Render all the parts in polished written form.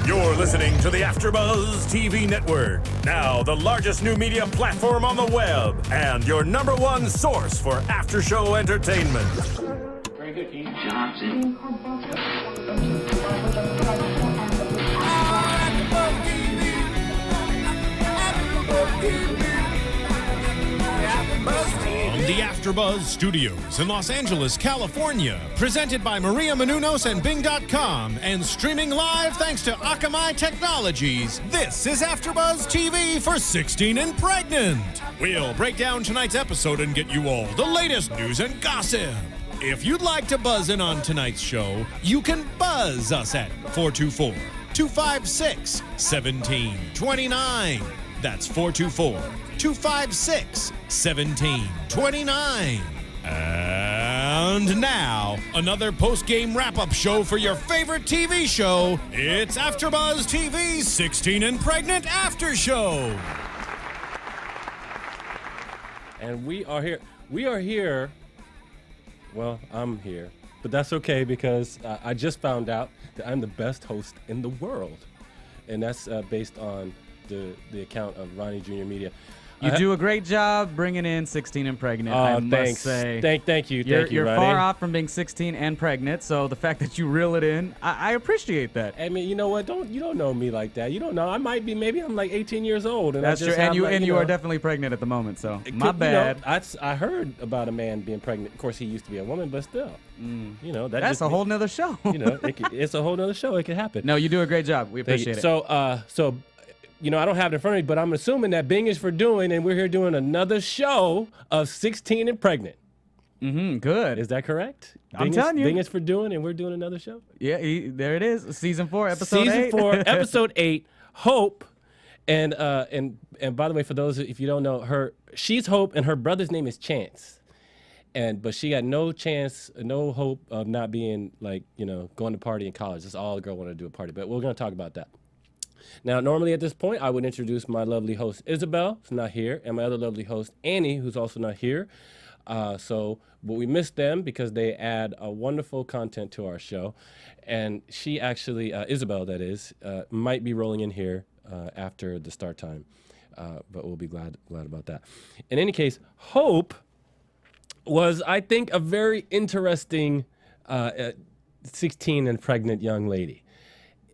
You're listening to the AFTERBUZZ TV network, now the largest new media platform on the web, and your #1 source for after-show entertainment. Very good, King Johnson. From the AFTERBUZZ Studios in Los Angeles, California, presented by Maria Menounos and Bing.com, and streaming live thanks to Akamai Technologies, this is AFTERBUZZ TV for 16 and Pregnant. We'll break down tonight's episode and get you all the latest news and gossip. If you'd like to buzz in on tonight's show, you can buzz us at 424-256-1729. That's 424-256-1729. And now, another post-game wrap-up show for your favorite TV show. It's AFTERBUZZ TV's 16 and Pregnant After Show. And we are here. Well, I'm here. But that's okay because I just found out that I'm the best host in the world. And that's based on the account of Ronnie Jr. Media. You do a great job bringing in 16 and Pregnant, I must say. Thank you, You're Ronnie. far off from being 16 and pregnant, so the fact that you reel it in, I appreciate that. I mean, you know what? You don't know me like that. You don't know. I might be. Maybe I'm like 18 years old, and That's true. And you are definitely pregnant at the moment, so my bad. I heard about a man being pregnant. Of course, he used to be a woman, but still, that's a whole nother show. It's a whole nother show. It could happen. No, you do a great job. We appreciate it. So, I don't have it in front of me, but I'm assuming that Bing is for doing, and we're here doing another show of 16 and Pregnant. Good. Is that correct? I'm telling you. Bing is for doing, and we're doing another show? Yeah, there it is. Season 4, episode 8. Season 4, episode 8, Hope. And by the way, for those, if you don't know, she's Hope, and her brother's name is Chance. But she got no hope of not being, going to party in college. That's all the girl wanted to do, a party. But we're going to talk about that. Now, normally at this point, I would introduce my lovely host, Isabel, who's not here, and my other lovely host, Annie, who's also not here. But we missed them because they add a wonderful content to our show. And she actually, Isabel, that is, might be rolling in here after the start time. But we'll be glad about that. In any case, Hope was, I think, a very interesting 16 and pregnant young lady.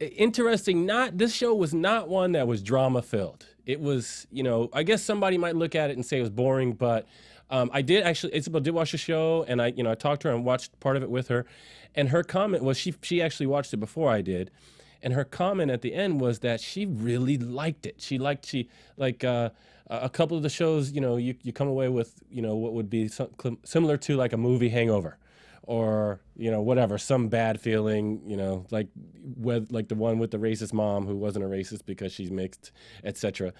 Interesting, this show was not one that was drama filled. It was, I guess somebody might look at it and say it was boring, but Isabel did watch the show, and I talked to her and watched part of it with her, and her comment was she actually watched it before I did, and her comment at the end was that she really liked it. She liked a couple of the shows, you come away with, what would be similar to like a movie hangover. Or, whatever, some bad feeling, like the one with the racist mom who wasn't a racist because she's mixed, etc.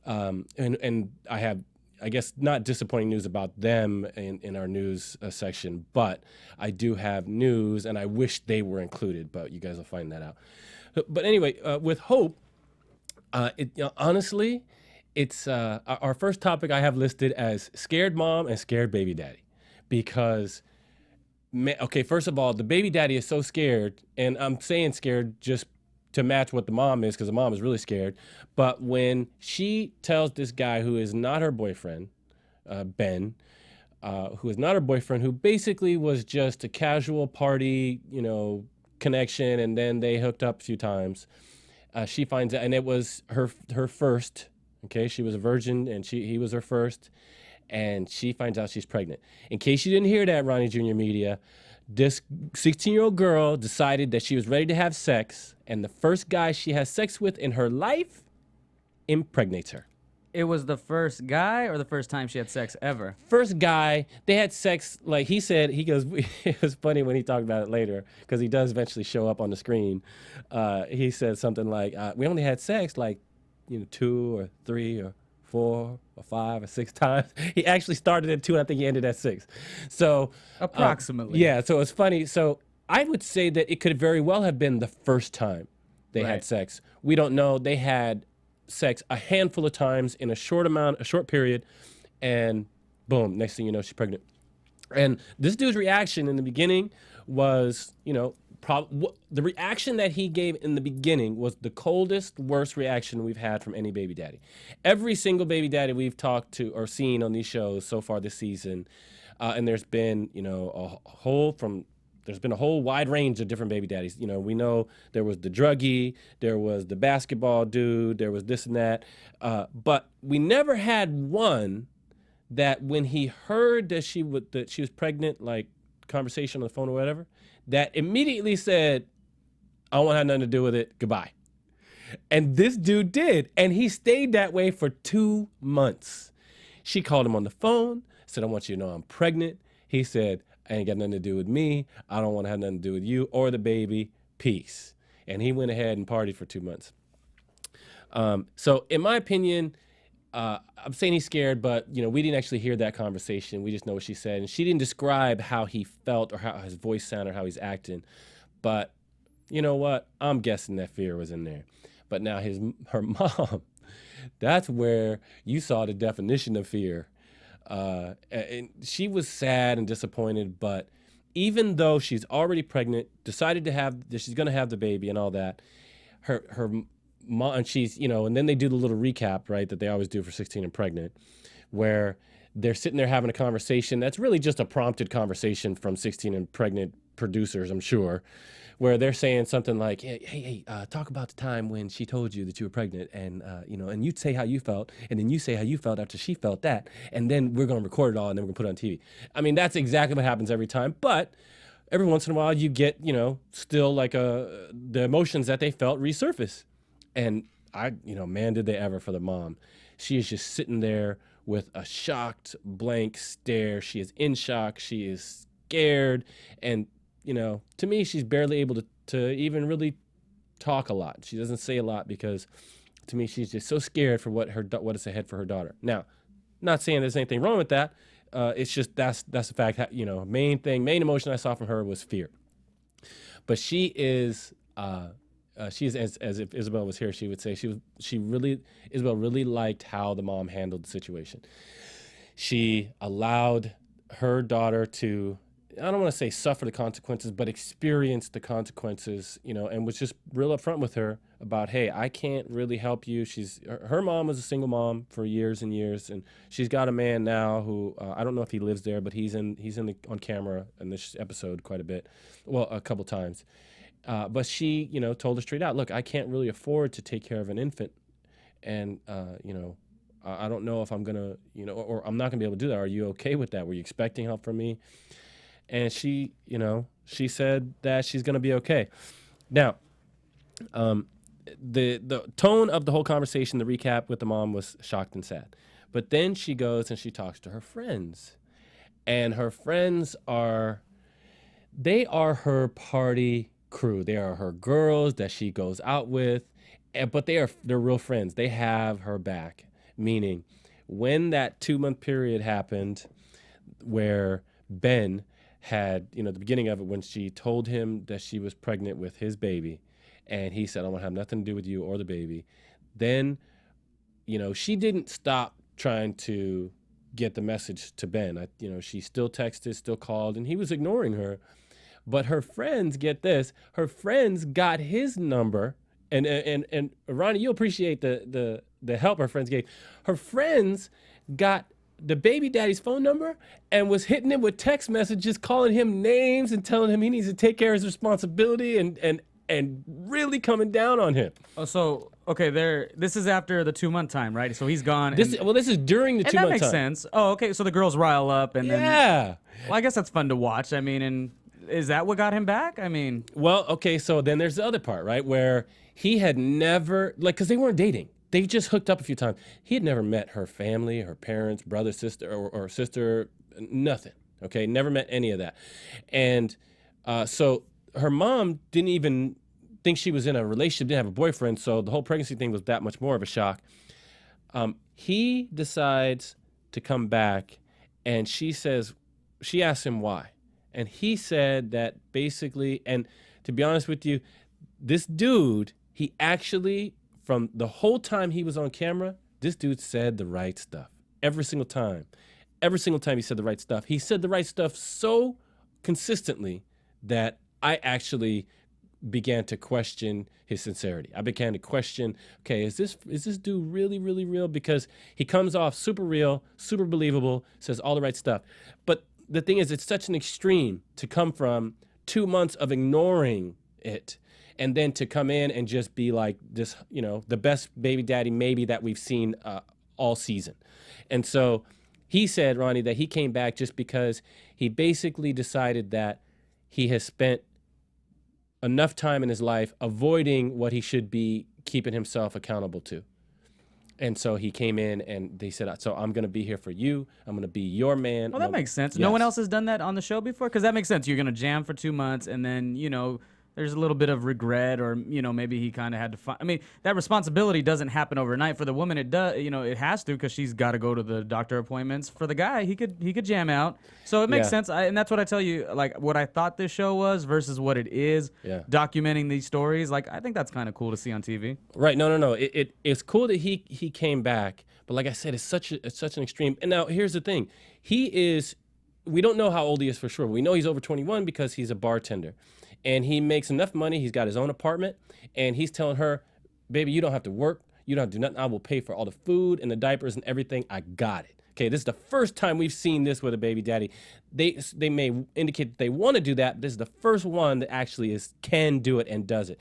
And I have, I guess, not disappointing news about them in our news section, but I do have news, and I wish they were included, but you guys will find that out. But anyway, with Hope, honestly, it's our first topic I have listed as scared mom and scared baby daddy, because... Okay, first of all, the baby daddy is so scared, and I'm saying scared just to match what the mom is, because the mom is really scared. But when she tells this guy who is not her boyfriend, Ben, who is not her boyfriend, who basically was just a casual party, connection, and then they hooked up a few times, she finds out, and it was her first. Okay, she was a virgin, and he was her first. And she finds out she's pregnant. In case you didn't hear that, Ronnie Jr. Media, this 16-year-old girl decided that she was ready to have sex, and the first guy she has sex with in her life impregnates her. It was the first guy or the first time she had sex ever? First guy. They had sex, like he said, he goes, it was funny when he talked about it later, because he does eventually show up on the screen. He said something like, we only had sex 2 or 3 or 4 or 5 or 6 times. He actually started at 2, and I think he ended at 6. So approximately. Yeah, so it's funny. So I would say that it could very well have been the first time they had sex. We don't know. They had sex a handful of times in a short period, and boom, next thing you know, she's pregnant. And this dude's reaction in the beginning was, the reaction that he gave in the beginning was the coldest, worst reaction we've had from any baby daddy. Every single baby daddy we've talked to or seen on these shows so far this season, and there's been, there's been a whole wide range of different baby daddies. You know, we know there was the druggie, there was the basketball dude, there was this and that, but we never had one that when he heard that she was pregnant, like conversation on the phone or whatever, that immediately said, I don't want to have nothing to do with it, goodbye. And this dude did, and he stayed that way for 2 months. She called him on the phone, said, I want you to know I'm pregnant. He said, I ain't got nothing to do with me. I don't want to have nothing to do with you or the baby. Peace. And he went ahead and partied for 2 months. So in my opinion, I'm saying he's scared, but we didn't actually hear that conversation. We just know what she said, and she didn't describe how he felt or how his voice sounded or how he's acting. But you know what? I'm guessing that fear was in there. But now her mom, that's where you saw the definition of fear. And she was sad and disappointed, but even though she's already pregnant, decided that she's going to have the baby and all that, her mom, and she's, and then they do the little recap, right, that they always do for 16 and Pregnant, where they're sitting there having a conversation that's really just a prompted conversation from 16 and Pregnant producers, I'm sure, where they're saying something like, hey, talk about the time when she told you that you were pregnant, and and you'd say how you felt, and then you say how you felt after she felt that, and then we're going to record it all, and then we're going to put it on TV. I mean, that's exactly what happens every time, but every once in a while you get, still like the emotions that they felt resurface. And man, did they ever for the mom. She is just sitting there with a shocked, blank stare. She is in shock. She is scared. And, to me, she's barely able to even really talk a lot. She doesn't say a lot because, to me, she's just so scared for what is ahead for her daughter. Now, not saying there's anything wrong with that. It's just that's the fact. Main emotion I saw from her was fear. But she is... she's as if Isabel was here, she would say Isabel really liked how the mom handled the situation. She allowed her daughter to, I don't want to say suffer the consequences, but experience the consequences, and was just real upfront with her about, hey, I can't really help you. Her mom was a single mom for years and years, and she's got a man now who I don't know if he lives there, but he's on camera in this episode quite a bit, well, a couple times. But she, told her straight out, look, I can't really afford to take care of an infant. And, I don't know if I'm going to, or I'm not going to be able to do that. Are you okay with that? Were you expecting help from me? And she, she said that she's going to be okay. Now, the tone of the whole conversation, the recap with the mom was shocked and sad. But then she goes and she talks to her friends. And her friends are her party crew. They are her girls that she goes out with, but they're real friends. They have her back, meaning when that 2-month period happened where Ben had, the beginning of it, when she told him that she was pregnant with his baby, and he said, I don't want to have nothing to do with you or the baby, then, she didn't stop trying to get the message to Ben. She still texted, still called, and he was ignoring her. But her friends, get this, her friends got his number, and Ronnie, you appreciate the help her friends gave. Her friends got the baby daddy's phone number and was hitting him with text messages, calling him names and telling him he needs to take care of his responsibility and really coming down on him. Oh, so okay, this is after the 2-month time, right? So he's gone. This is during the 2-month time. That makes sense. Oh, okay. So the girls rile up, and then well, I guess that's fun to watch. I mean, and is that what got him back? I mean, well, okay. So then there's the other part, right, where he had never, because they weren't dating. They just hooked up a few times. He had never met her family, her parents, brother, sister, or sister, nothing. Okay, never met any of that. And so her mom didn't even think she was in a relationship, didn't have a boyfriend, so the whole pregnancy thing was that much more of a shock. He decides to come back, and she asks him why. And he said that basically, and to be honest with you, this dude, he actually, from the whole time he was on camera, this dude said the right stuff. Every single time. Every single time he said the right stuff. He said the right stuff so consistently that I actually began to question his sincerity. I began to question, okay, is this dude really, really real? Because he comes off super real, super believable, says all the right stuff. But the thing is, it's such an extreme to come from 2 months of ignoring it and then to come in and just be like this, the best baby daddy maybe that we've seen all season. And so he said, Ronnie, that he came back just because he basically decided that he has spent enough time in his life avoiding what he should be keeping himself accountable to. And so he came in and they said, so I'm going to be here for you. I'm going to be your man. Well, that makes sense. Yes. No one else has done that on the show before? Because that makes sense. You're going to jam for 2 months and then, there's a little bit of regret or, maybe he kind of had to find. I mean, that responsibility doesn't happen overnight. For the woman, it does. It has to because she's got to go to the doctor appointments. For the guy, he could jam out. So it makes sense. And that's what I tell you, like what I thought this show was versus what it is. Yeah. Documenting these stories. Like, I think that's kind of cool to see on TV. Right. No. It's cool that he came back. But like I said, it's such an extreme. And now here's the thing. We don't know how old he is for sure. We know he's over 21 because he's a bartender. And he makes enough money. He's got his own apartment. And he's telling her, baby, you don't have to work. You don't have to do nothing. I will pay for all the food and the diapers and everything. I got it. Okay, this is the first time we've seen this with a baby daddy. They may indicate that they want to do that, but this is the first one that actually can do it and does it.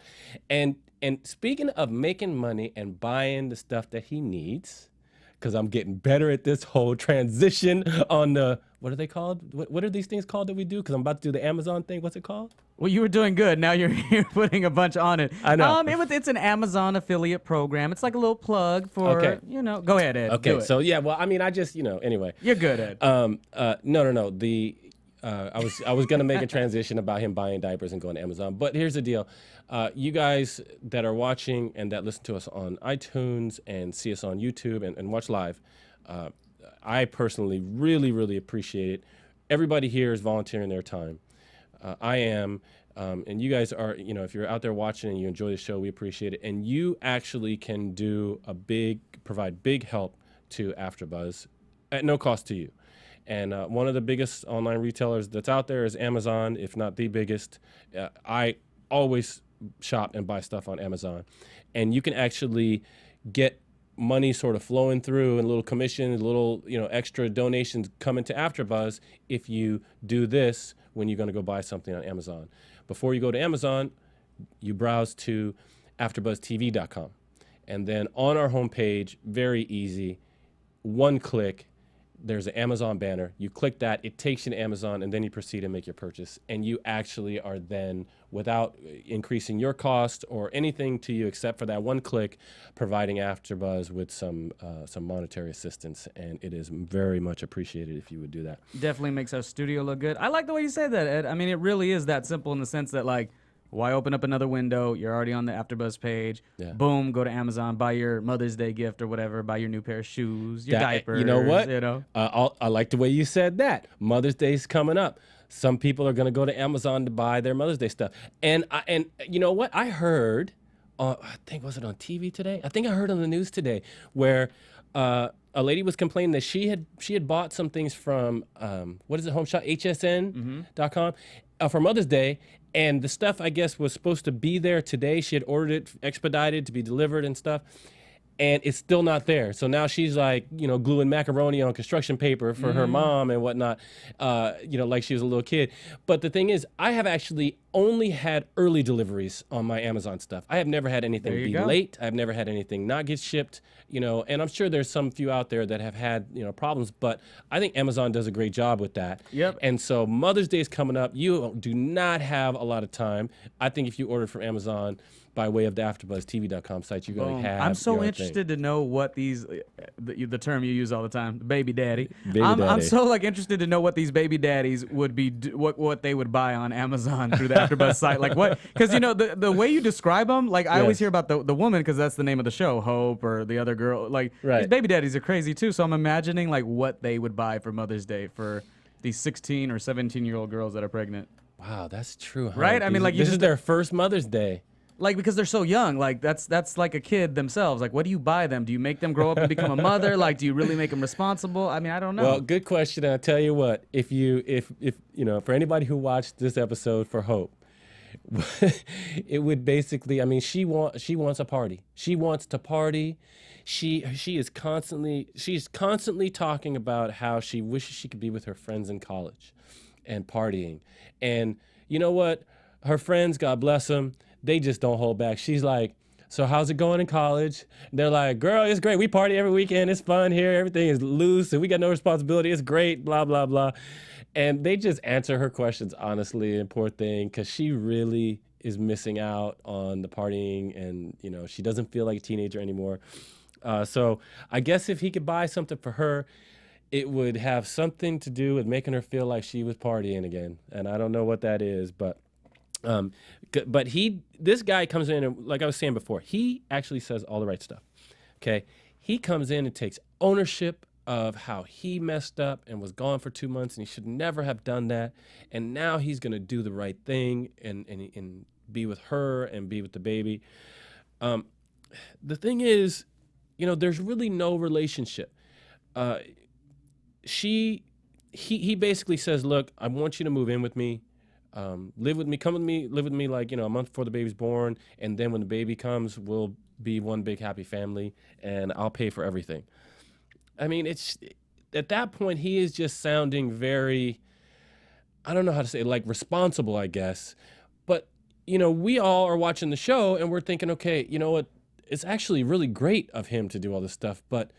And speaking of making money and buying the stuff that he needs, because I'm getting better at this whole transition on the, what are they called? What are these things called that we do? Because I'm about to do the Amazon thing. What's it called? Well, you were doing good. Now you're putting a bunch on it. I know. It's an Amazon affiliate program. It's like a little plug for, Go ahead, Ed. Okay, so yeah, well, I mean, I just, anyway. You're good, Ed. No. I was gonna make a transition about him buying diapers and going to Amazon, but here's the deal: you guys that are watching and that listen to us on iTunes and see us on YouTube and watch live, I personally really, really appreciate it. Everybody here is volunteering their time. I am, and you guys are. If you're out there watching and you enjoy the show, we appreciate it. And you actually can provide big help to AfterBuzz at no cost to you. And one of the biggest online retailers that's out there is Amazon, if not the biggest. I always shop and buy stuff on Amazon. And you can actually get money sort of flowing through and little commissions, little extra donations coming to AfterBuzz if you do this when you're going to go buy something on Amazon. Before you go to Amazon, you browse to AfterBuzzTV.com. And then on our homepage, very easy, one click, there's an Amazon banner. You click that, it takes you to Amazon, and then you proceed to make your purchase. And you actually are then, without increasing your cost or anything to you except for that one click, providing AfterBuzz with some monetary assistance. And it is very much appreciated if you would do that. Definitely makes our studio look good. I like the way you said that, Ed. I mean, it really is that simple in the sense that, like, why open up another window? You're already on the AfterBuzz page. Yeah. Boom, go to Amazon, buy your Mother's Day gift or whatever, buy your new pair of shoes, your diapers. You know what? I like the way you said that. Mother's Day's coming up. Some people are going to go to Amazon to buy their Mother's Day stuff. And you know what? I heard, I think, was it on TV today? I think I heard on the news today where a lady was complaining that she had bought some things from, what is it, Home Shop, hsn.com, for Mother's Day. And the stuff, I guess, was supposed to be there today. She had ordered it expedited to be delivered and stuff. And it's still not there. So now she's like, gluing macaroni on construction paper for her mom and whatnot, like she was a little kid. But the thing is, I have actually only had early deliveries on my Amazon stuff. I have never had anything be late. I've never had anything not get shipped, and I'm sure there's some few out there that have had, problems, but I think Amazon does a great job with that. Yep. And so Mother's Day is coming up. You do not have a lot of time. I think if you order from Amazon by way of the AfterBuzzTV.com site, you're going to have. I'm so interested to know what these, the term you use all the time, baby daddy. I'm so interested to know what these baby daddies would be, what they would buy on Amazon through the AfterBuzz site, like what? Because the way you describe them, like I always hear about the woman because that's the name of the show, Hope, or the other girl. Like these baby daddies are crazy too. So I'm imagining like what they would buy for Mother's Day for these 16 or 17-year-old girls that are pregnant. Wow, that's true, huh? Right? I mean, like this is their first Mother's Day. Like, because they're so young, like that's like a kid themselves. Like, what do you buy them? Do you make them grow up and become a mother? Like, do you really make them responsible? I mean, I don't know. Well, good question. And I'll tell you what, if for anybody who watched this episode for Hope, it would basically, I mean, she wants a party. She wants to party. She's constantly talking about how she wishes she could be with her friends in college and partying. And you know what? Her friends, God bless them, they just don't hold back. She's like, so how's it going in college? They're like, girl, it's great. We party every weekend. It's fun here. Everything is loose and we got no responsibility. It's great, blah, blah, blah. And they just answer her questions honestly, and poor thing, because she really is missing out on the partying, and you know, she doesn't feel like a teenager anymore. So I guess if he could buy something for her, it would have something to do with making her feel like she was partying again. And I don't know what that is, but this guy comes in, and like I was saying before, he actually says all the right stuff. Okay, he comes in and takes ownership of how he messed up and was gone for 2 months, and he should never have done that. And now he's gonna do the right thing and be with her and be with the baby. The thing is, you know, there's really no relationship. He basically says, look, I want you to move in with me. Live with me, come with me, live with me like, you know, a month before the baby's born. And then when the baby comes, we'll be one big happy family and I'll pay for everything. I mean, it's at that point, he is just sounding very, I don't know how to say it, like responsible, I guess. But, you know, we all are watching the show and we're thinking, okay, you know what? It's actually really great of him to do all this stuff. But,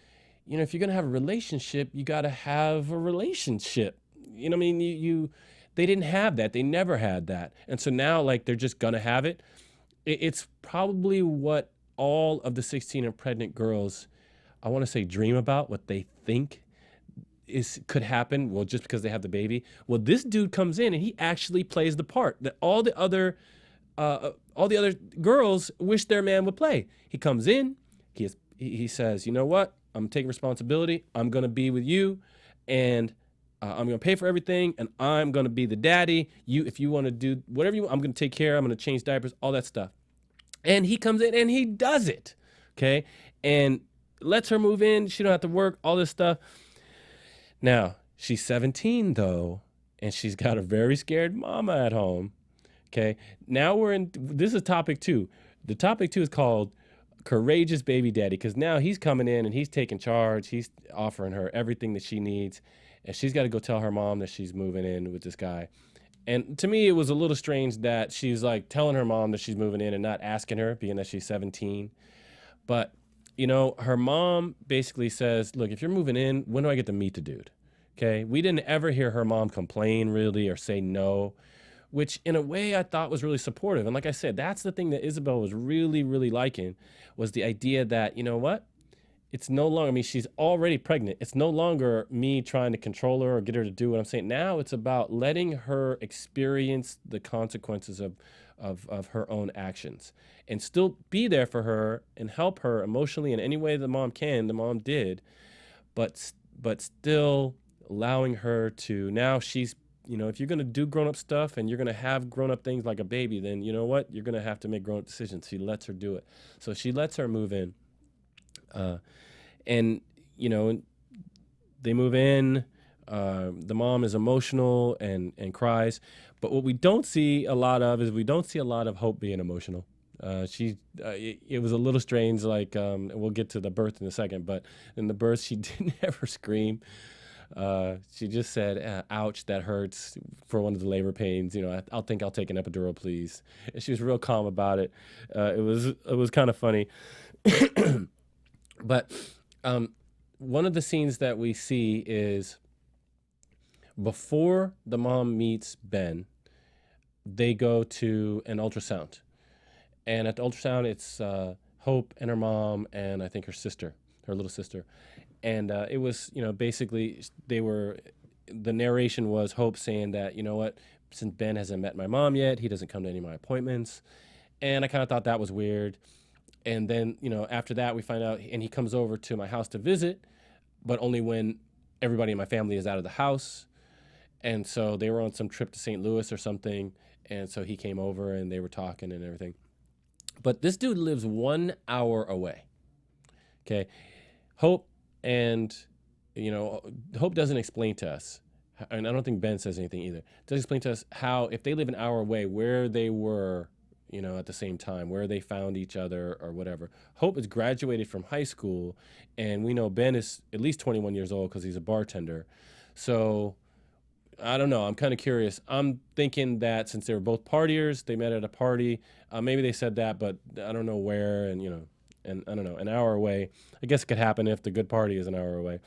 you know, if you're going to have a relationship, you got to have a relationship. You know what I mean? They didn't have that. They never had that. And so now, like, they're just going to have it. It's probably what all of the 16 and pregnant girls, I want to say, dream about, what they think could happen. Well, just because they have the baby. Well, this dude comes in and he actually plays the part that all the other girls wish their man would play. He comes in, he says, you know what? I'm taking responsibility. I'm going to be with you, and I'm going to pay for everything, and I'm going to be the daddy. If you want to do whatever you want, I'm going to take care. I'm going to change diapers, all that stuff. And he comes in and he does it, okay? And lets her move in. She don't have to work, all this stuff. Now, she's 17, though, and she's got a very scared mama at home, okay? Now this is topic 2. The topic 2 is called Courageous Baby Daddy, because now he's coming in and he's taking charge. He's offering her everything that she needs, and she's got to go tell her mom that she's moving in with this guy. And to me, it was a little strange that she's like telling her mom that she's moving in and not asking her, being that she's 17. But, you know, her mom basically says, look, if you're moving in, when do I get to meet the dude? Okay. We didn't ever hear her mom complain really or say no, which in a way I thought was really supportive. And like I said, that's the thing that Isabel was really, really liking, was the idea that, you know what? It's no longer, I mean, she's already pregnant. It's no longer me trying to control her or get her to do what I'm saying. Now it's about letting her experience the consequences of her own actions and still be there for her and help her emotionally in any way the mom can. The mom did, but still allowing her to, now she's, you know, if you're going to do grown-up stuff and you're going to have grown-up things like a baby, then you know what? You're going to have to make grown-up decisions. She lets her do it. So she lets her move in. And, you know, they move in, the mom is emotional and cries. But what we don't see a lot of is Hope being emotional. It was a little strange, like, and we'll get to the birth in a second, but in the birth, she didn't ever scream. She just said, ouch, that hurts, for one of the labor pains. You know, I'll take an epidural, please. And she was real calm about it. It was kind of funny. But one of the scenes that we see is before the mom meets Ben, they go to an ultrasound. And at the ultrasound, it's Hope and her mom and I think her little sister. And it was, you know, basically the narration was Hope saying that, you know what, since Ben hasn't met my mom yet, he doesn't come to any of my appointments. And I kind of thought that was weird. And then, you know, after that, we find out, and he comes over to my house to visit, but only when everybody in my family is out of the house. And so they were on some trip to St. Louis or something. And so he came over and they were talking and everything. But this dude lives 1 hour away. Okay. Hope doesn't explain to us and I don't think Ben says anything either. Does explain to us how if they live an hour away, where they were, at the same time, where they found each other or whatever. Hope is graduated from high school, and we know Ben is at least 21 years old because he's a bartender. So I don't know. I'm kind of curious. I'm thinking that since they were both partiers, they met at a party. Maybe they said that, but I don't know where. And and I don't know, an hour away. I guess it could happen if the good party is an hour away.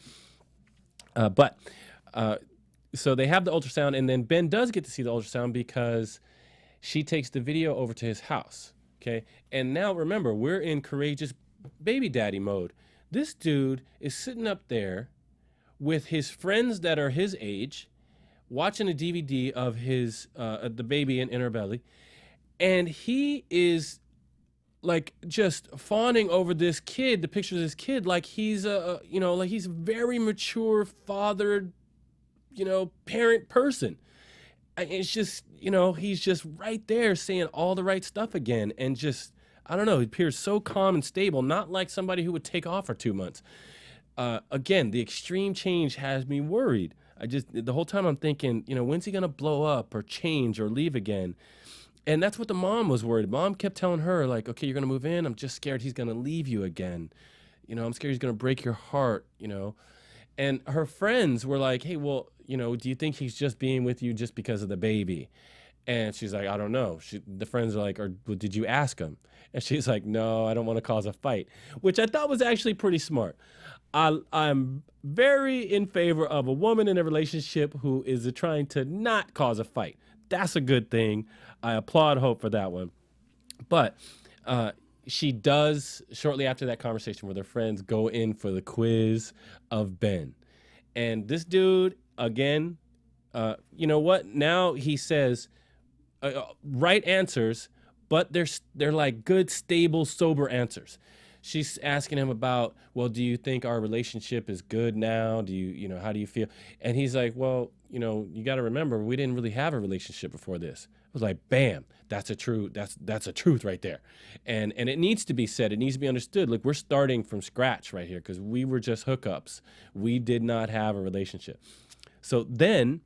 So they have the ultrasound, and then Ben does get to see the ultrasound because she takes the video over to his house. Okay, and now remember, we're in courageous baby daddy mode. This dude is sitting up there with his friends that are his age, watching a DVD of his the baby in her belly, and he is like just fawning over this kid, the picture of this kid, like he's like he's a very mature fathered, parent person. It's just, he's just right there saying all the right stuff again, and just, I don't know, he appears so calm and stable, not like somebody who would take off for 2 months. Again, the extreme change has me worried. The whole time I'm thinking, when's he gonna blow up or change or leave again? And that's what the mom was worried. Mom kept telling her, like, okay, you're gonna move in. I'm just scared he's gonna leave you again. I'm scared he's gonna break your heart, And her friends were like, hey, well, do you think he's just being with you just because of the baby? And she's like, I don't know. The friends are like, well, did you ask him? And she's like, no, I don't want to cause a fight, which I thought was actually pretty smart. I'm very in favor of a woman in a relationship who is trying to not cause a fight. That's a good thing. I applaud Hope for that one. But she does, shortly after that conversation with her friends, go in for the quiz of Ben. And this dude, again, you know what? Now he says right answers, but they're like good, stable, sober answers. She's asking him about, well, do you think our relationship is good now? Do you, how do you feel? And he's like, well, you got to remember, we didn't really have a relationship before this. It was like, bam, that's a truth right there. And it needs to be said. It needs to be understood. Look, we're starting from scratch right here because we were just hookups. We did not have a relationship. So then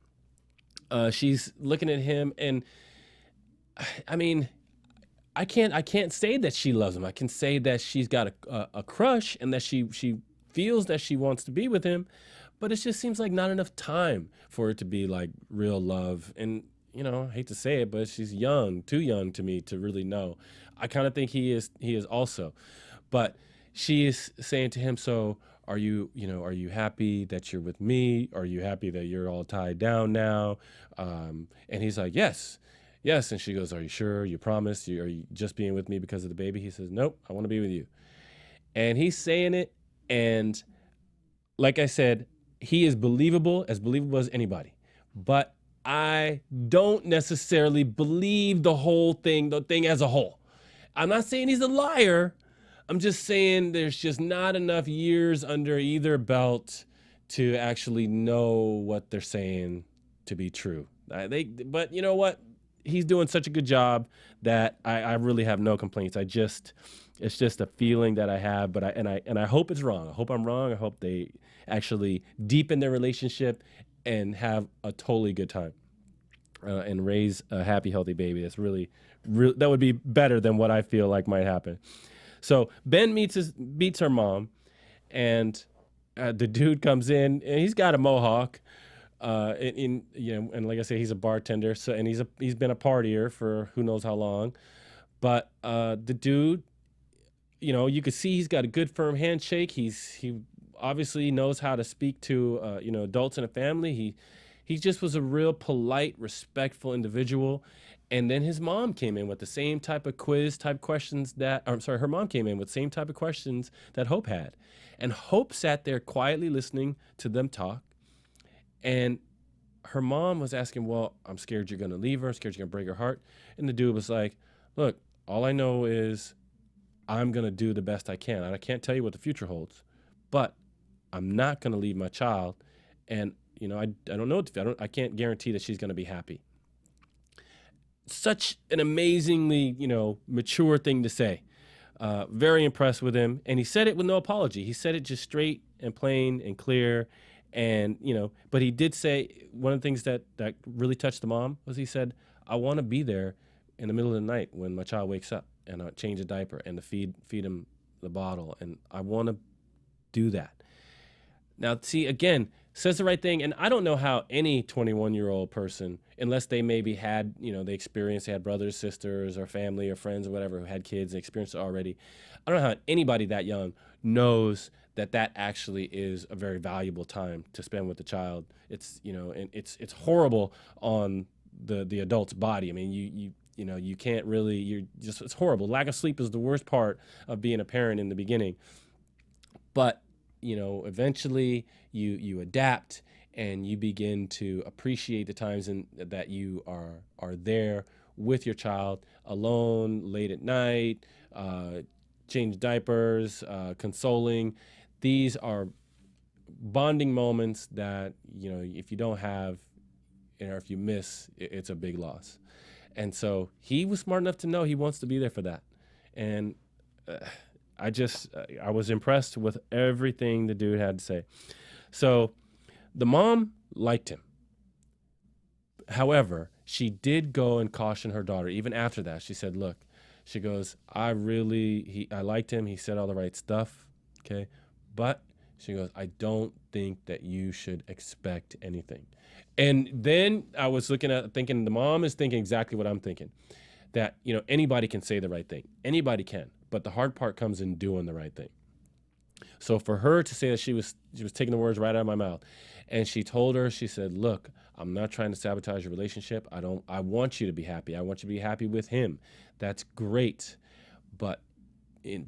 she's looking at him, and I mean, I can't say that she loves him. I can say that she's got a crush and that she feels that she wants to be with him, but it just seems like not enough time for it to be like real love. And I hate to say it, but she's young, too young to me to really know. I kind of think he is also, but she is saying to him, so are you happy that you're with me? Are you happy that you're all tied down now? And he's like, yes. And she goes, are you sure? You promise? Are you just being with me because of the baby? He says, nope, I want to be with you. And he's saying it, and like I said, he is believable as anybody. But I don't necessarily believe the thing as a whole. I'm not saying he's a liar. I'm just saying there's just not enough years under either belt to actually know what they're saying to be true. But you know what? He's doing such a good job that I really have no complaints. It's just a feeling that I have, but I hope it's wrong. I hope I'm wrong. I hope they actually deepen their relationship and have a totally good time and raise a happy, healthy baby. That's really, that would be better than what I feel like might happen. So Ben beats her mom, and the dude comes in, and he's got a mohawk. And like I say, he's a bartender. So, and he's been a partier for who knows how long. But the dude, you could see he's got a good firm handshake. He obviously knows how to speak to adults in a family. He just was a real polite, respectful individual. And then his mom came in with the same type of questions her mom came in with the same type of questions that Hope had. And Hope sat there quietly listening to them talk. And her mom was asking, well, I'm scared you're going to leave her. I'm scared you're going to break her heart. And the dude was like, look, all I know is I'm going to do the best I can. And I can't tell you what the future holds, but I'm not going to leave my child. And, I don't know. I can't guarantee that she's going to be happy. Such an amazingly, mature thing to say. Very impressed with him. And he said it with no apology. He said it just straight and plain and clear. And, but he did say one of the things that really touched the mom was he said, I want to be there in the middle of the night when my child wakes up and I change a diaper and to feed him the bottle. And I want to do that. Now, see, again, says the right thing. And I don't know how any 21-year-old person, unless they maybe had, they experienced, they had brothers, sisters, or family or friends or whatever who had kids and experienced it already. I don't know how anybody that young knows that actually is a very valuable time to spend with the child. It's, and it's horrible on the adult's body. I mean, you can't really, it's horrible. Lack of sleep is the worst part of being a parent in the beginning. But eventually you adapt and you begin to appreciate the times that you are there with your child, alone, late at night, change diapers, consoling. These are bonding moments that, if you don't have, or if you miss, it's a big loss. And so he was smart enough to know he wants to be there for that. And I was impressed with everything the dude had to say. So the mom liked him. However, she did go and caution her daughter. Even after that, she said, look, she goes, I liked him. He said all the right stuff. Okay. But she goes, I don't think that you should expect anything. And then I was thinking the mom is thinking exactly what I'm thinking, that, anybody can say the right thing. Anybody can. But the hard part comes in doing the right thing. So for her to say that she was taking the words right out of my mouth, and she told her, she said, look, I'm not trying to sabotage your relationship. I want you to be happy. I want you to be happy with him. That's great. But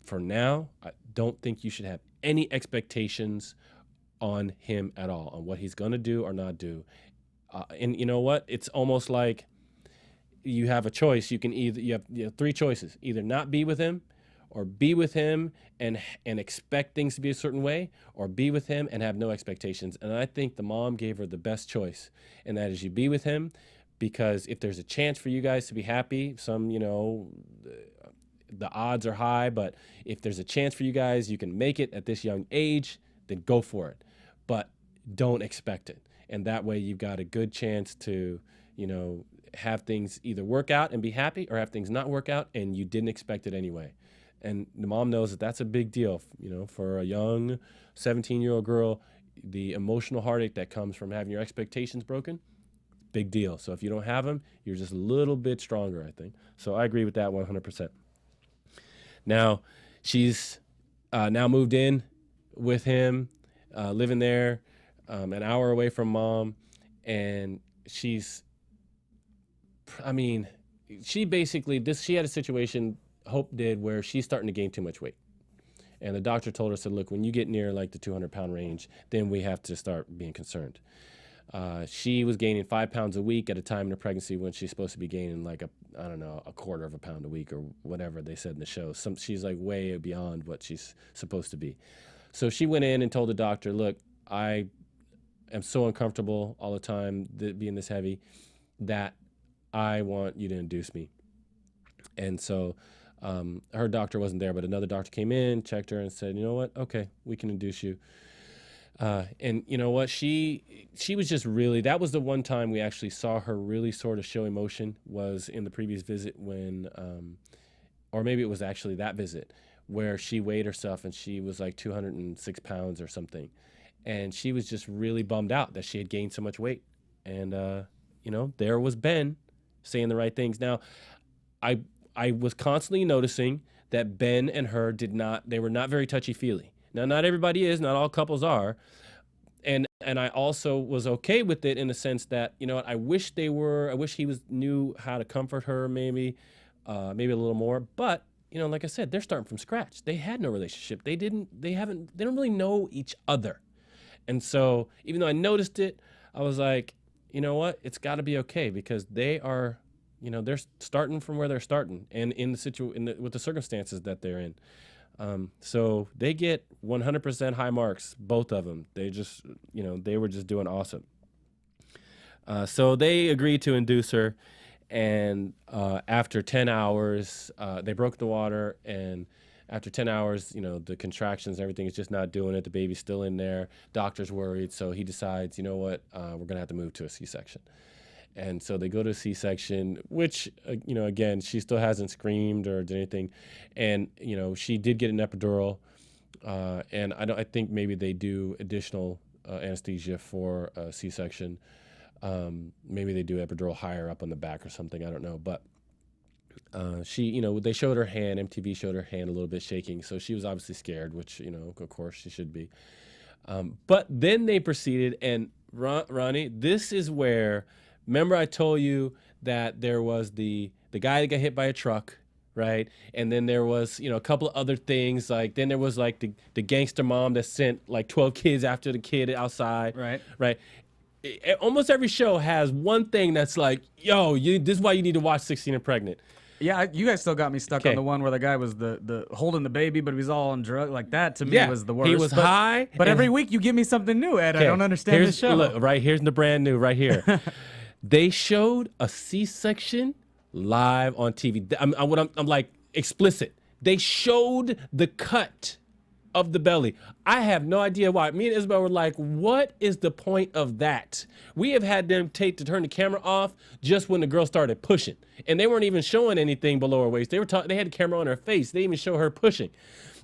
for now, I don't think you should have any expectations on him at all, on what he's going to do or not do. And you know what? It's almost like you have a choice. You have three choices: either not be with him, or be with him and expect things to be a certain way, or be with him and have no expectations. And I think the mom gave her the best choice, and that is you be with him, because if there's a chance for you guys to be happy, the odds are high, but if there's a chance for you guys, you can make it at this young age, then go for it. But don't expect it. And that way you've got a good chance to, have things either work out and be happy, or have things not work out and you didn't expect it anyway. And the mom knows that that's a big deal, for a young 17-year-old girl. The emotional heartache that comes from having your expectations broken, big deal. So if you don't have them, you're just a little bit stronger, I think. So I agree with that 100%. Now, she's now moved in with him, living there, an hour away from mom, and she had a situation, Hope did, where she's starting to gain too much weight. And the doctor told her, said, look, when you get near like the 200-pound range, then we have to start being concerned. She was gaining 5 pounds a week at a time in her pregnancy when she's supposed to be gaining like a quarter of a pound a week or whatever they said in the show. She's like way beyond what she's supposed to be. So she went in and told the doctor, look, I am so uncomfortable all the time being this heavy that I want you to induce me. And so her doctor wasn't there, but another doctor came in, checked her, and said, you know what? Okay, we can induce you. And you know what? She was just really, that was the one time we actually saw her really sort of show emotion, was in the previous visit when, or maybe it was actually that visit where she weighed herself and she was like 206 pounds or something. And she was just really bummed out that she had gained so much weight. And, there was Ben saying the right things. Now, I was constantly noticing that Ben and her they were not very touchy-feely. Now, not everybody is, not all couples are. And I also was okay with it in the sense that, I wish he knew how to comfort her maybe a little more. But, like I said, they're starting from scratch. They had no relationship. They don't really know each other. And so even though I noticed it, I was like, you know what? It's got to be okay, because they are, they're starting from where they're starting and with the circumstances that they're in. So they get 100% high marks, both of them. They just, they were just doing awesome. So they agreed to induce her, and after 10 hours, they broke the water, and after 10 hours, the contractions, everything is just not doing it. The baby's still in there. Doctor's worried. So he decides, you know what, we're going to have to move to a C-section. And so they go to a C-section, which, again, she still hasn't screamed or did anything. And, she did get an epidural. And I think maybe they do additional anesthesia for a C-section. Maybe they do epidural higher up on the back or something. I don't know. But she, they showed her hand. MTV showed her hand a little bit shaking. So she was obviously scared, which, of course she should be. But then they proceeded. And Ronnie, this is where, remember I told you that there was the guy that got hit by a truck, right? And then there was, a couple of other things. Like, then there was like the gangster mom that sent like 12 kids after the kid outside. Right. Right. Almost every show has one thing that's like, yo, this is why you need to watch 16 and Pregnant. Yeah, you guys still got me stuck on the one where the guy was the holding the baby, but he was all on drugs. Like that to me was the worst. He was high. But every week you give me something new, Ed. I don't understand this show. Look, here's the brand new right here. They showed a C-section live on TV. I'm like explicit. They showed the cut of the belly. I have no idea why. Me and Isabel were like, what is the point of that? We have had them to turn the camera off just when the girl started pushing. And they weren't even showing anything below her waist. They had the camera on her face. They didn't even show her pushing.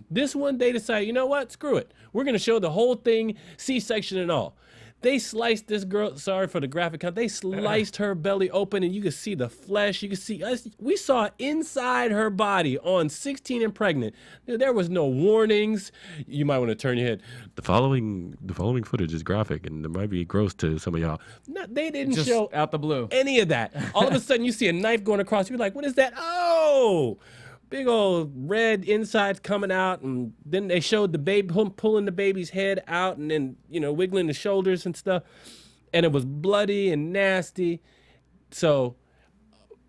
This one, they decided, you know what? Screw it. We're going to show the whole thing, C-section and all. They sliced this girl, sorry for the graphic cut, they sliced her belly open and you could see the flesh. You could see us. We saw inside her body on 16 and Pregnant. There was no warnings. You might want to turn your head. The following footage is graphic and it might be gross to some of y'all. No, they didn't Just show out the blue any of that. All of a sudden you see a knife going across. You're like, what is that? Oh! Big old red insides coming out, and then they showed the baby pulling the baby's head out, and then wiggling the shoulders and stuff, and it was bloody and nasty. So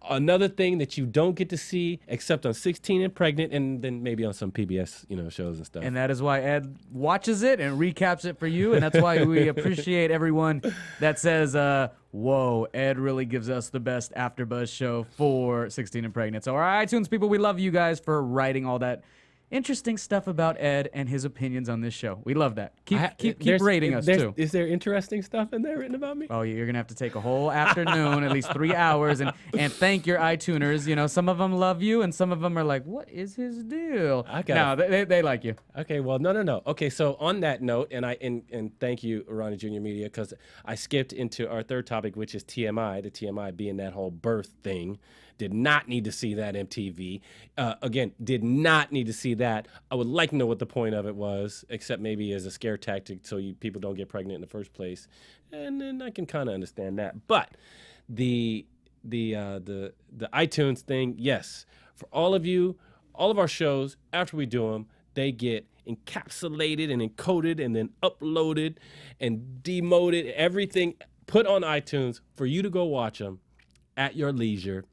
another thing that you don't get to see except on 16 and Pregnant, and then maybe on some PBS shows and stuff. And that is why Ed watches it and recaps it for you, and that's why we appreciate everyone that says, whoa, Ed really gives us the best AfterBuzz show for 16 and Pregnant. So our iTunes people, we love you guys for writing all that interesting stuff about Ed and his opinions on this show. We love that. Keep rating us too. Is there interesting stuff in there written about me? Oh, you're gonna have to take a whole afternoon, at least 3 hours, and thank your iTuners. Some of them love you, and some of them are like, "What is his deal?" No, they like you. Okay, well, no. Okay, so on that note, and thank you, Ronnie Jr. Media, because I skipped into our third topic, which is TMI. The TMI being that whole birth thing. Did not need to see that MTV. Again, did not need to see that. I would like to know what the point of it was, except maybe as a scare tactic so people don't get pregnant in the first place. And then I can kind of understand that. But the iTunes thing, yes. For all of you, all of our shows, after we do them, they get encapsulated and encoded and then uploaded and demoted, everything put on iTunes for you to go watch them at your leisure.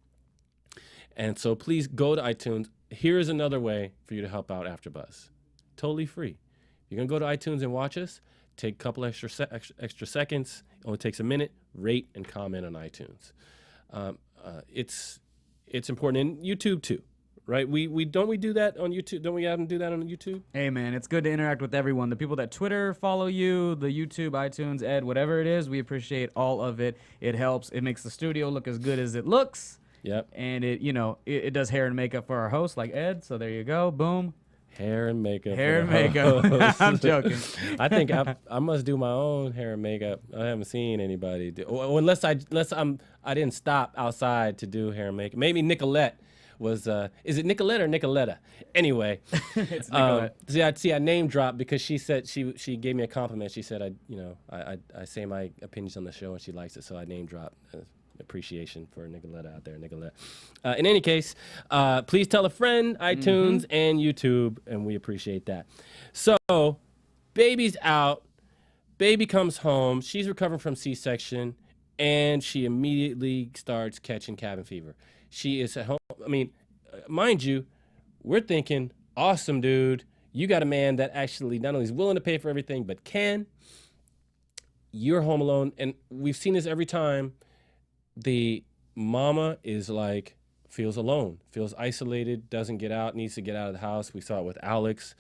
And so please go to iTunes. Here is another way for you to help out AfterBuzz. Totally free. You're going to go to iTunes and watch us. Take a couple extra seconds. It only takes a minute. Rate and comment on iTunes. It's important. And YouTube too, right? We do that on YouTube? Don't we have them do that on YouTube? Hey, man, it's good to interact with everyone. The people that Twitter follow you, the YouTube, iTunes, Ed, whatever it is, we appreciate all of it. It helps. It makes the studio look as good as it looks. Yep. And it does hair and makeup for our host, like Ed. So there you go. Boom. Hair and makeup. Hair and makeup. I'm joking. I think I must do my own hair and makeup. I haven't seen anybody do, unless I didn't stop outside to do hair and makeup. Maybe Nicolette was. Is it Nicolette or Nicoletta? Anyway, It's Nicolette. See, I name dropped because she said she gave me a compliment. She said I say my opinions on the show and she likes it, so I name dropped. Appreciation for Nicoletta out there, Nicolette. In any case, please tell a friend, iTunes and YouTube, and we appreciate that. So, baby's out. Baby comes home. She's recovering from C-section, and she immediately starts catching cabin fever. She is at home. I mean, mind you, we're thinking, awesome, dude. You got a man that actually not only is willing to pay for everything, but can. You're home alone, and we've seen this every time. The mama is like feels alone, feels isolated, doesn't get out, needs to get out of the house. We saw it with Alex.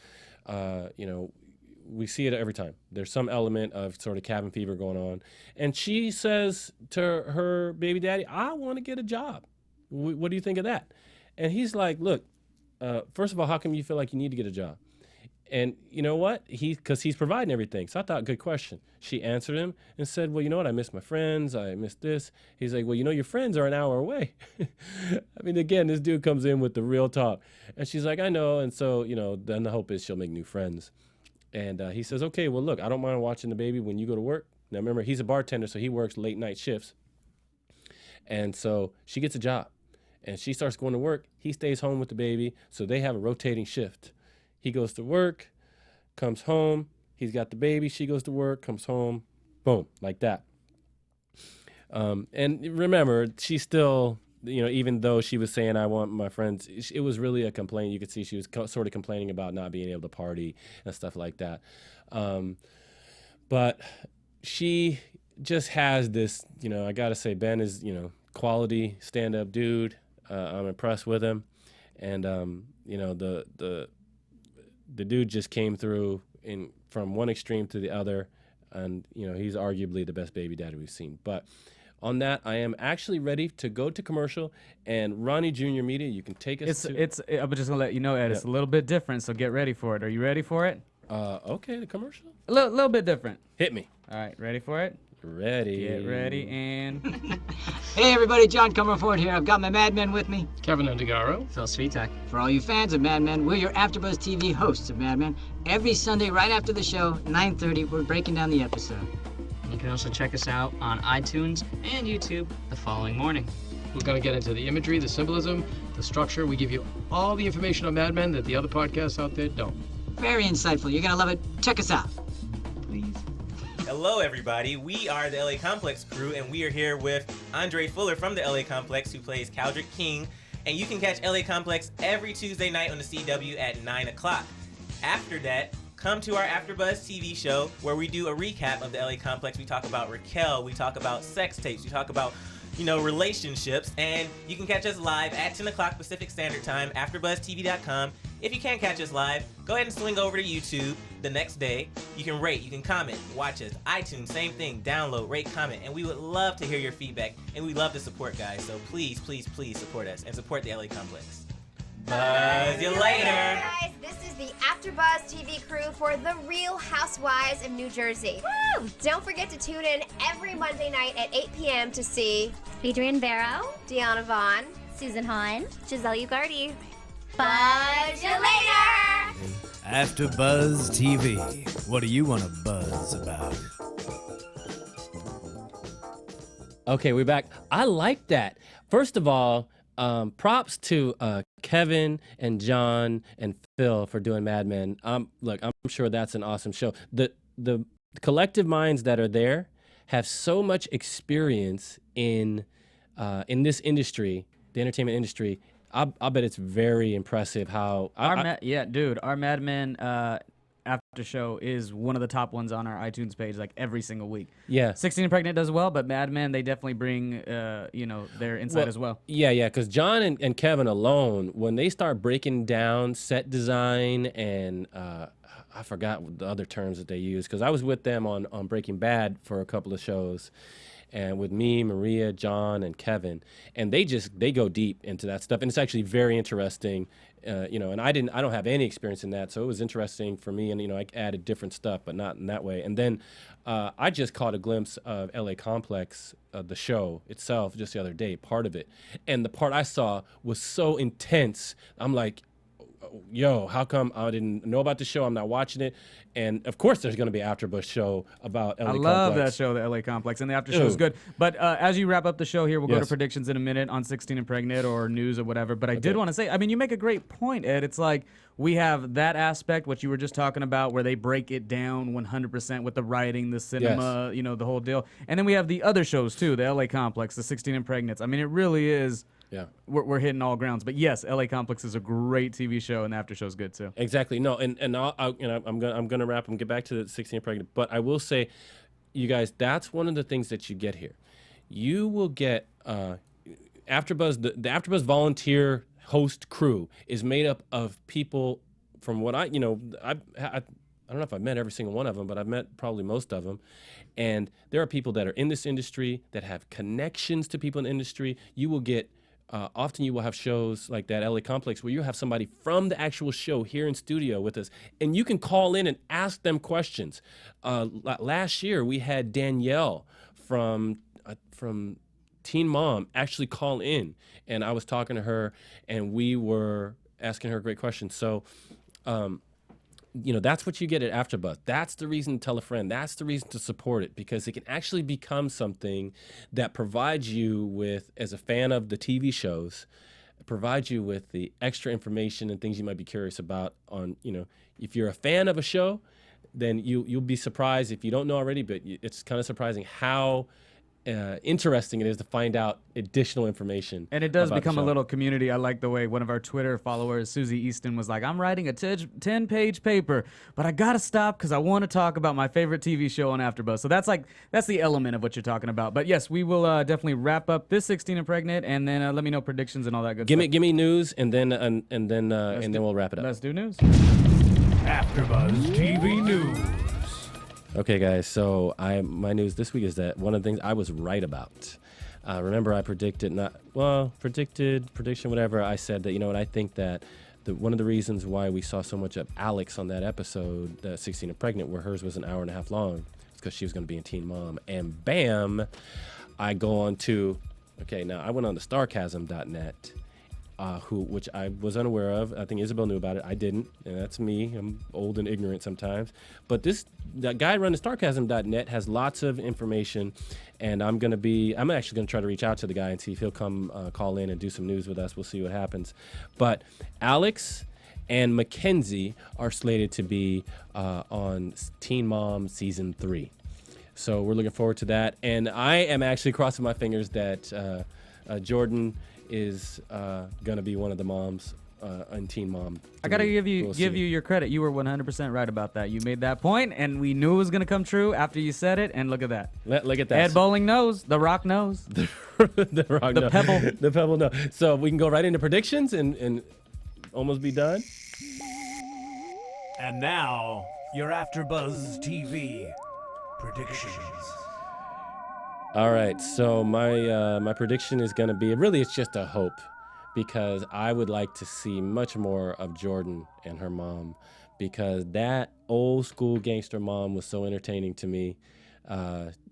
You know, we see it every time. There's some element of sort of cabin fever going on. And she says to her baby daddy, I want to get a job. What do you think of that? And he's like, look, first of all, how come you feel like you need to get a job? And you know what? Because he's providing everything. So I thought, good question. She answered him and said, well, you know what? I miss my friends. I miss this. He's like, well, you know, your friends are an hour away. I mean, again, this dude comes in with the real talk. And she's like, I know. And so, you know, then the hope is she'll make new friends. And he says, okay, well, look, I don't mind watching the baby when you go to work. Now, remember, he's a bartender, so he works late night shifts. And so she gets a job. And she starts going to work. He stays home with the baby. So they have a rotating shift. He goes to work, comes home. He's got the baby. She goes to work, comes home. Boom, like that. And remember, she's still, you know, even though she was saying, I want my friends, it was really a complaint. You could see she was sort of complaining about not being able to party and stuff like that. But she just has this, you know, I got to say, Ben is, you know, quality stand-up dude. I'm impressed with him. And, you know, the dude just came through from one extreme to the other, and you know he's arguably the best baby daddy we've seen. But on that, I am actually ready to go to commercial. And Ronnie Jr. Media, you can take us. I'm just gonna let you know, Ed. It's a little bit different, so get ready for it. Are you ready for it? Okay, the commercial. A little bit different. Hit me. All right, ready for it? Ready. Get ready and. Hey everybody, John Comerford here. I've got my Mad Men with me. Kevin Indigaro. Phil Svitek. For all you fans of Mad Men, we're your AfterBuzz TV hosts of Mad Men. Every Sunday, right after the show, 9:30, we're breaking down the episode. You can also check us out on iTunes and YouTube the following morning. We're going to get into the imagery, the symbolism, the structure. We give you all the information on Mad Men that the other podcasts out there don't. Very insightful. You're gonna love it. Check us out. Please. Hello, everybody. We are the LA Complex crew, and we are here with Andre Fuller from the LA Complex, who plays Caldrick King. And you can catch LA Complex every Tuesday night on the CW at 9 o'clock. After that, come to our AfterBuzz TV show, where we do a recap of the LA Complex. We talk about Raquel, we talk about sex tapes, we talk about, you know, relationships. And you can catch us live at 10 o'clock Pacific Standard Time, AfterBuzzTV.com. If you can't catch us live, go ahead and swing over to YouTube the next day. You can rate, you can comment, watch us. iTunes, same thing. Download, rate, comment. And we would love to hear your feedback. And we love to support, guys. So please, please, please support us and support the LA Complex. Buzz you later. Guys, this is the AfterBuzz TV crew for The Real Housewives of New Jersey. Woo! Don't forget to tune in every Monday night at 8 p.m. to see Adrienne Barrow, Deanna Vaughn, Susan Hahn, Giselle Ugardi. Buzz you later! AfterBuzz TV. What do you want to buzz about? Okay, we're back. I like that. First of all, props to Kevin and John and Phil for doing Mad Men. Look, I'm sure that's an awesome show. The collective minds that are there have so much experience in this industry, the entertainment industry. I bet it's very impressive how Our Mad Men after show is one of the top ones on our iTunes page, like every single week. Yeah, 16 and Pregnant does well, but Mad Men, they definitely bring you know, their insight as well. Yeah, because John and Kevin alone, when they start breaking down set design and I forgot the other terms that they use, because I was with them on Breaking Bad for a couple of shows. And with me, Maria, John, and Kevin, and they go deep into that stuff, and it's actually very interesting, you know. And I don't have any experience in that, so it was interesting for me. And you know, I added different stuff, but not in that way. And then I just caught a glimpse of LA Complex, the show itself, just the other day, part of it, and the part I saw was so intense. I'm like, yo, how come I didn't know about the show? I'm not watching it. And of course, there's going to be an AfterBuzz show about LA Complex. I love that show, the LA Complex, and the after show is good. But as you wrap up the show here, we'll go to predictions in a minute on 16 and Pregnant or news or whatever. But I did want to say, I mean, you make a great point, Ed. It's like we have that aspect, what you were just talking about, where they break it down 100% with the writing, the cinema, you know, the whole deal. And then we have the other shows too, the LA Complex, the 16 and Pregnant. I mean, it really is. Yeah, we're hitting all grounds. But yes, LA Complex is a great TV show, and the after show's good too. Exactly. No, and I'm gonna wrap and get back to the 16 and Pregnant. But I will say, you guys, that's one of the things that you get here. You will get AfterBuzz, the AfterBuzz volunteer host crew is made up of people. From what I don't know if I've met every single one of them, but I've met probably most of them. And there are people that are in this industry that have connections to people in the industry. You will get, often you will have shows like that LA Complex where you have somebody from the actual show here in studio with us, and you can call in and ask them questions. Last year we had Danielle from Teen Mom actually call in, and I was talking to her, and we were asking her great questions. So, that's what you get at AfterBuzz. That's the reason to tell a friend. That's the reason to support it, because it can actually become something that provides you with, as a fan of the TV shows, provides you with the extra information and things you might be curious about on, if you're a fan of a show, then you'll be surprised if you don't know already, but it's kind of surprising how interesting it is to find out additional information. And it does become a little community. I like the way one of our Twitter followers, Susie Easton, was like, I'm writing a 10-page paper, but I gotta stop because I want to talk about my favorite TV show on AfterBuzz. So that's the element of what you're talking about. But yes, we will definitely wrap up this 16 and Pregnant, and then let me know predictions and all that good stuff. Give me news, and then we'll wrap it up. Let's do news. AfterBuzz TV News. Okay, guys, so my news this week is that one of the things I was right about. Remember, I prediction, whatever. I said that, I think that one of the reasons why we saw so much of Alex on that episode, 16 and Pregnant, where hers was an hour and a half long, is because she was going to be in Teen Mom. And bam, I go on to, now I went on to starcasm.net. Which I was unaware of. I think Isabel knew about it. I didn't, and that's me. I'm old and ignorant sometimes. But that guy running StarCasm.net has lots of information, and I'm actually gonna try to reach out to the guy and see if he'll come call in and do some news with us. We'll see what happens. But Alex and Mackenzie are slated to be on Teen Mom Season 3. So we're looking forward to that. And I am actually crossing my fingers that Jordan is gonna be one of the moms on Teen Mom 3. I gotta give you your credit. You were 100% right about that. You made that point, and we knew it was gonna come true after you said it. And look at that. Look at that. Ed Bowling knows. The Rock knows. The Pebble. The Pebble knows. So we can go right into predictions and almost be done. And now your AfterBuzz TV predictions. All right, so my prediction is going to be, really it's just a hope, because I would like to see much more of Jordan and her mom, because that old school gangster mom was so entertaining to me.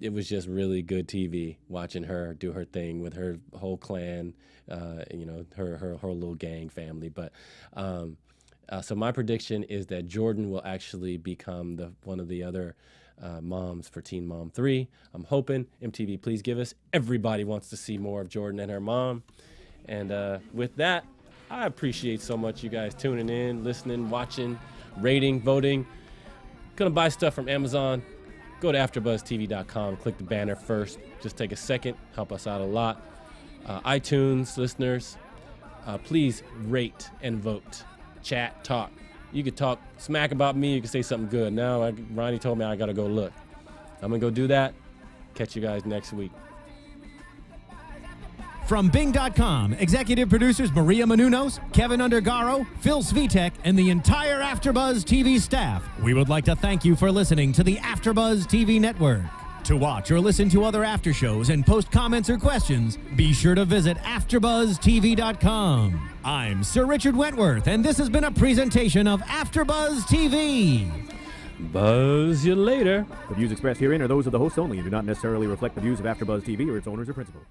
It was just really good TV watching her do her thing with her whole clan, her little gang family. But so my prediction is that Jordan will actually become one of the other moms for Teen Mom 3. I'm hoping. MTV, please give us. Everybody wants to see more of Jordan and her mom. And with that, I appreciate so much you guys tuning in, listening, watching, rating, voting. Gonna buy stuff from Amazon. Go to AfterBuzzTV.com. Click the banner first. Just take a second. Help us out a lot. iTunes listeners, please rate and vote. Chat, talk. You could talk smack about me. You could say something good. Now, Ronnie told me I got to go look. I'm going to go do that. Catch you guys next week. From Bing.com, executive producers Maria Menounos, Kevin Undergaro, Phil Svitek, and the entire AfterBuzz TV staff, we would like to thank you for listening to the AfterBuzz TV network. To watch or listen to other after shows and post comments or questions, be sure to visit AfterBuzzTV.com. I'm Sir Richard Wentworth, and this has been a presentation of AfterBuzz TV. Buzz you later. The views expressed herein are those of the hosts only and do not necessarily reflect the views of AfterBuzz TV or its owners or principals.